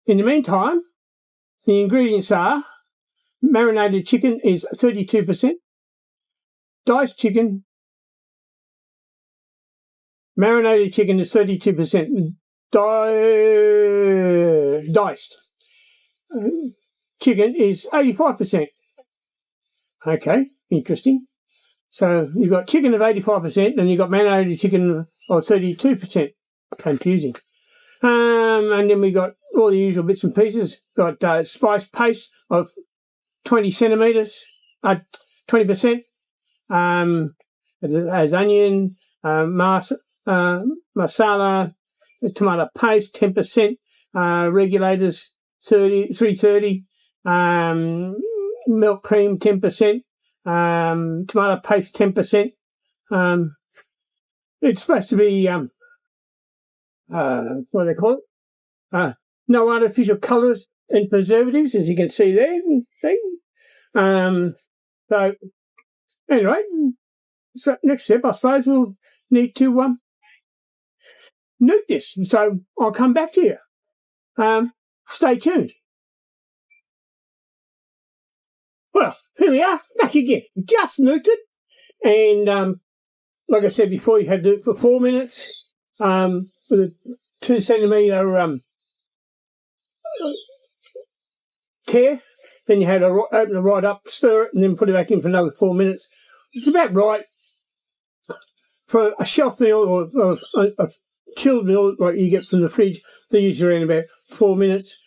In the meantime, the ingredients are marinated chicken is 32%, diced chicken, marinated chicken is 32%, diced chicken is 85%. Okay, interesting. So you've got chicken of 85% and you've got marinated chicken of 32%. Confusing. And then we got all the usual bits and pieces. Got spice paste of 20 centimetres, 20%. It has onion, masala, tomato paste, 10%, regulators, 330, milk cream, 10%, tomato paste, 10%. It's supposed to be, what do they call it? No artificial colours and preservatives, as you can see there. So, anyway, so next step, I suppose we'll need to nuke this. So I'll come back to you. Stay tuned. Well, here we are, back again. Just nuked it. And like I said before, you had to do it for 4 minutes with a 2 centimetre tear. Then you had to open it right up, stir it, and then put it back in for another 4 minutes. It's about right for a shelf meal or a chilled meal like you get from the fridge. They're usually around about 4 minutes.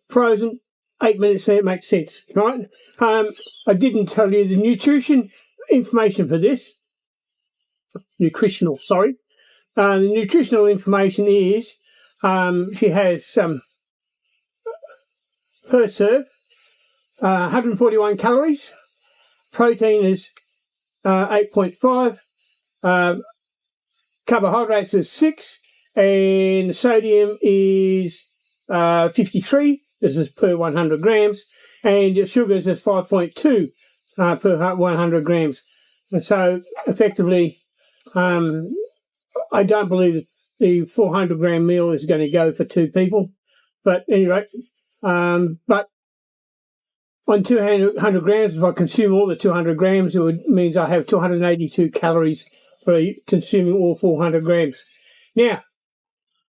Frozen, 8 minutes, there, it makes sense, right? I didn't tell you the nutrition information for this. Nutritional, sorry. The nutritional information is she has per serve 141 calories. Protein is 8.5. Carbohydrates is 6. And sodium is 53. This is per 100 grams. And sugars is 5.2 per 100 grams. And so effectively, I don't believe that the 400 gram meal is going to go for 2 people. But anyway, but on 200 grams, if I consume all the 200 grams, it means I have 282 calories for consuming all 400 grams. Now,